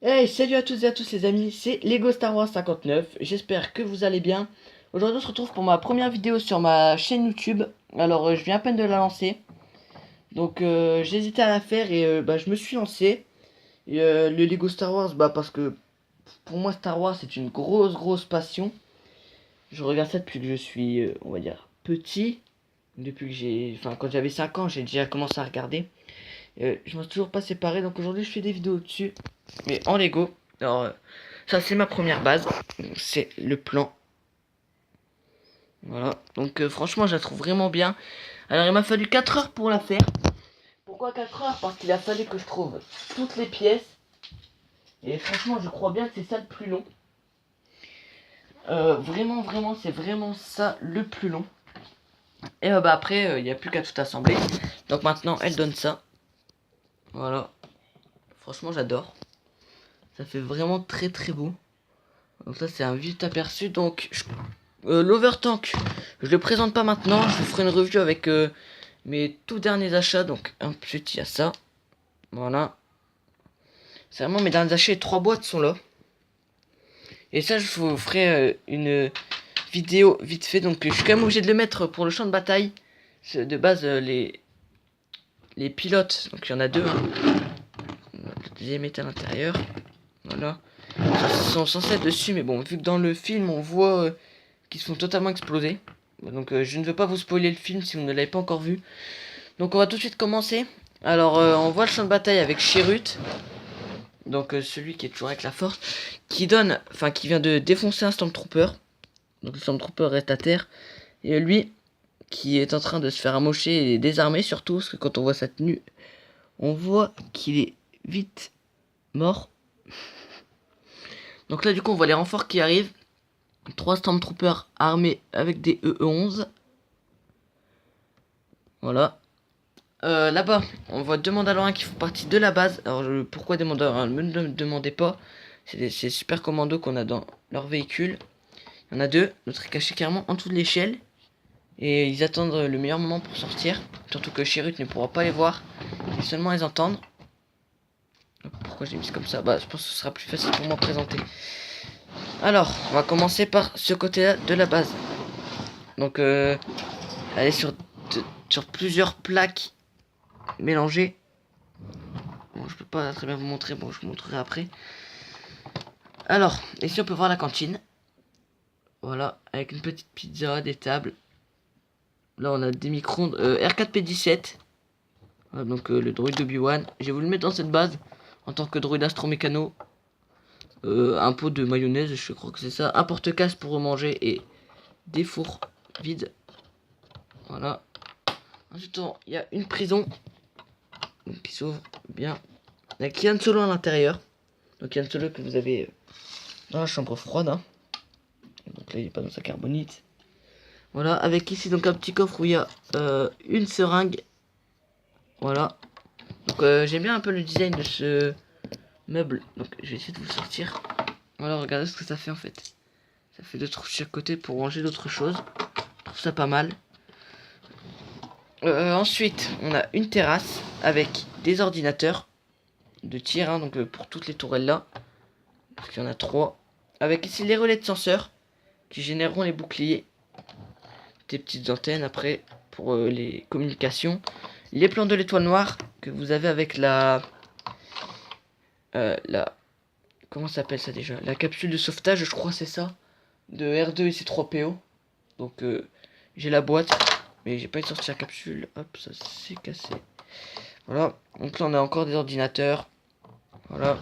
Hey, salut à toutes et à tous les amis, c'est Lego Star Wars 59, j'espère que vous allez bien. Aujourd'hui on se retrouve pour ma première vidéo sur ma chaîne YouTube. Alors je viens à peine de la lancer, donc j'hésitais à la faire et je me suis lancé. Et, le Lego Star Wars, parce que pour moi Star Wars c'est une grosse passion. Je regarde ça depuis que je suis, on va dire, petit. Depuis que quand j'avais 5 ans j'ai déjà commencé à regarder. Je m'en suis toujours pas séparé, donc aujourd'hui je fais des vidéos dessus, mais en Lego. Alors, ça c'est ma première base, c'est le plan. Voilà, donc franchement je la trouve vraiment bien. Alors il m'a fallu 4 heures pour la faire. Pourquoi 4 heures? Parce qu'il a fallu que je trouve toutes les pièces. Et franchement je crois bien que c'est ça le plus long. Vraiment, c'est vraiment ça le plus long. Et après, il n'y a plus qu'à tout assembler. Donc maintenant elle donne ça. Voilà, franchement j'adore. Ça fait vraiment très beau. Donc ça c'est un vite aperçu. Donc l'Overtank, je le présente pas maintenant. Je vous ferai une review avec mes tout derniers achats. Donc un petit à ça. Voilà. C'est vraiment mes derniers achats. Les 3 boîtes sont là. Et ça je vous ferai une vidéo vite fait. Donc je suis quand même obligé de le mettre pour le champ de bataille. De base les pilotes. Donc il y en a deux. Hein. Le deuxième est à l'intérieur. Voilà. Ils sont censés être dessus. Mais bon, vu que dans le film on voit qui se font totalement exploser. Donc je ne veux pas vous spoiler le film si vous ne l'avez pas encore vu. Donc on va tout de suite commencer. Alors on voit le champ de bataille avec Chirrut. Donc celui qui est toujours avec la force. Qui vient de défoncer un Stormtrooper. Donc le Stormtrooper reste à terre. Et lui qui est en train de se faire amocher et désarmer surtout. Parce que quand on voit sa tenue, on voit qu'il est vite mort. Donc là du coup on voit les renforts qui arrivent. 3 Stormtroopers armés avec des EE11. Voilà. Là-bas, on voit 2 Mandaloriens qui font partie de la base. Alors, pourquoi des Mandaloriens? Ne me demandez pas. C'est des super commandos qu'on a dans leur véhicule. Il y en a 2. L'autre est caché carrément en dessous de l'échelle. Et ils attendent le meilleur moment pour sortir. Surtout que Chirrut ne pourra pas les voir. Et seulement les entendre. Pourquoi j'ai mis comme ça? Je pense que ce sera plus facile pour moi à présenter. Alors, on va commencer par ce côté-là de la base. Donc, elle est sur plusieurs plaques mélangées. Bon, je peux pas très bien vous montrer, bon, je vous montrerai après. Alors, ici on peut voir la cantine. Voilà, avec une petite pizza, des tables. Là on a des micro-ondes R4P17. Voilà, donc le droïde d'Obi-Wan. Je vais vous le mettre dans cette base en tant que droïde astromécano. Un pot de mayonnaise, je crois que c'est ça. Un porte-casse pour manger et des fours vides. Voilà. Ensuite, il y a une prison qui s'ouvre bien. Avec Yann Solo à l'intérieur. Donc Yann Solo que vous avez dans la chambre froide. Hein. Donc là il n'est pas dans sa carbonite. Voilà, avec ici donc un petit coffre où il y a une seringue. Voilà. Donc j'aime bien un peu le design de ce meuble. Donc je vais essayer de vous le sortir. Voilà, regardez ce que ça fait en fait. Ça fait 2 trous de chaque côté pour ranger d'autres choses. Je trouve ça pas mal. Ensuite, on a une terrasse avec des ordinateurs de tir, hein, donc pour toutes les tourelles là. Parce qu'il y en a 3. Avec ici les relais de senseurs qui généreront les boucliers. Des petites antennes après pour les communications. Les plans de l'étoile noire que vous avez avec la comment s'appelle ça déjà, la capsule de sauvetage, je crois c'est ça, de R2 et C3PO. Donc j'ai la boîte mais j'ai pas eu sorti la capsule. Hop, ça s'est cassé. Voilà, donc là on a encore des ordinateurs. Voilà,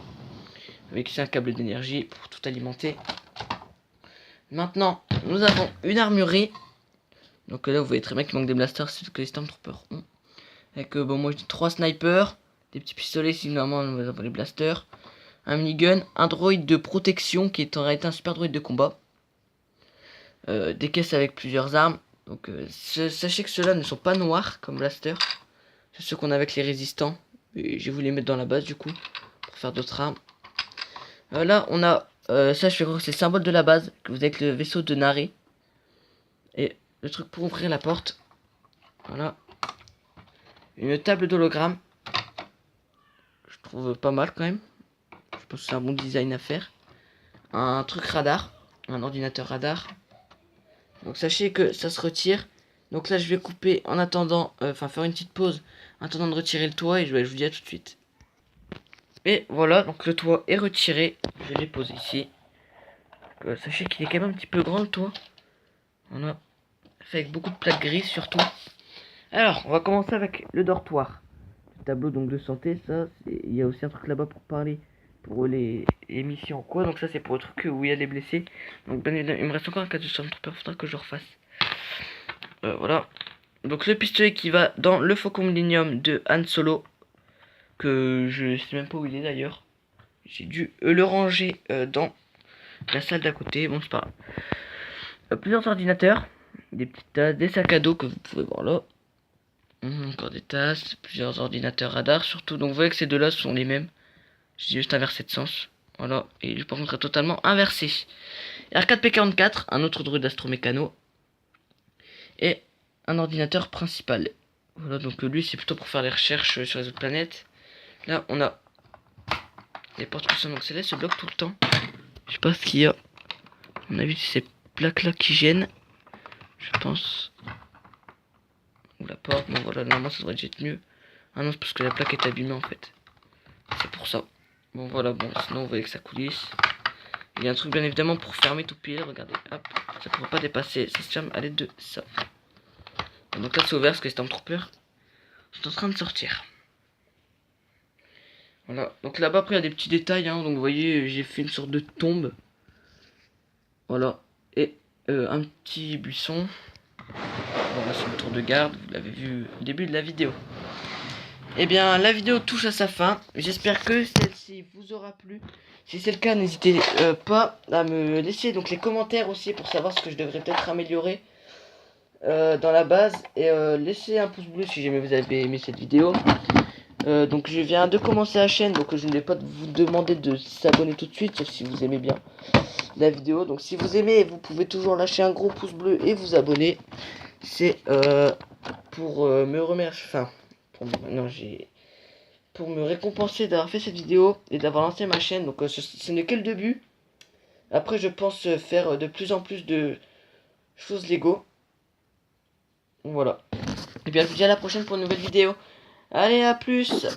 avec ici un câble d'énergie pour tout alimenter. Maintenant nous avons une armurerie. Donc là vous voyez très bien qu'il manque des blasters, c'est ce que les Stormtroopers ont. Avec moi j'ai 3 snipers, des petits pistolets si normalement nous avons les blasters, un minigun, un droïde de protection qui est en réalité un super droïde de combat, des caisses avec plusieurs armes. Donc sachez que ceux-là ne sont pas noirs comme blaster, c'est ceux qu'on a avec les résistants. Et je vais vous les mettre dans la base du coup pour faire d'autres armes. Là on a ça, je crois que c'est le symbole de la base que vous avez avec le vaisseau de Naré et le truc pour ouvrir la porte. Voilà. Une table d'hologramme. Je trouve pas mal quand même. Je sais pense que c'est un bon design à faire. Un truc radar, un ordinateur radar. Donc sachez que ça se retire. Donc là je vais couper en attendant, faire une petite pause en attendant de retirer le toit et je vous dis à tout de suite. Et voilà, donc le toit est retiré. Je l'ai posé ici. Sachez qu'il est quand même un petit peu grand le toit. Voilà. Fait avec beaucoup de plaques grises surtout. Alors, on va commencer avec le dortoir. Le tableau donc de santé, ça, il y a aussi un truc là-bas pour parler pour les missions quoi. Donc ça c'est pour le truc où il y a les blessés. Donc bien évidemment, il me reste encore un cas de Stormtrooper, faudra que je refasse. Voilà. Donc le pistolet qui va dans le Faucon Millenium de Han Solo. Que je sais même pas où il est d'ailleurs. J'ai dû le ranger dans la salle d'à côté. Bon, c'est pas grave. Plusieurs ordinateurs, des petites tasses, des sacs à dos que vous pouvez voir là. Encore des tasses, plusieurs ordinateurs radar surtout. Donc vous voyez que ces deux-là sont les mêmes. J'ai juste inversé de sens. Voilà. Et lui par contre est totalement inversé. R4P44, un autre druide astromécano. Et un ordinateur principal. Voilà, donc lui c'est plutôt pour faire les recherches sur les autres planètes. Là on a les portes qui sont donc celles-là se bloquent tout le temps. Je sais pas ce qu'il y a. On a vu ces plaques là qui gênent. Je pense. Ou la porte, bon voilà, normalement ça devrait être mieux. Ah non, c'est parce que la plaque est abîmée en fait. C'est pour ça. Bon voilà, bon, sinon vous voyez que ça coulisse. Il y a un truc bien évidemment pour fermer tout pile, regardez, hop, ça ne pourra pas dépasser, ça se ferme à l'aide de ça. Donc là c'est ouvert parce que les Stormtroopers sont en train de sortir. Voilà, donc là-bas après il y a des petits détails, hein. Donc vous voyez j'ai fait une sorte de tombe. Voilà, et un petit buisson. Voilà, c'est le tour de garde, vous l'avez vu au début de la vidéo. Et bien la vidéo touche à sa fin, j'espère que celle-ci vous aura plu. Si c'est le cas, n'hésitez pas à me laisser donc les commentaires aussi pour savoir ce que je devrais peut-être améliorer dans la base. Et laissez un pouce bleu si jamais vous avez aimé cette vidéo. Donc je viens de commencer la chaîne, donc je ne vais pas vous demander de s'abonner tout de suite, sauf si vous aimez bien la vidéo. Donc si vous aimez, vous pouvez toujours lâcher un gros pouce bleu et vous abonner. C'est pour me remercier, pour me récompenser d'avoir fait cette vidéo et d'avoir lancé ma chaîne. Donc ce n'est que le début. Après je pense faire de plus en plus de choses Lego. Voilà. Et bien je vous dis à la prochaine pour une nouvelle vidéo. Allez, à plus.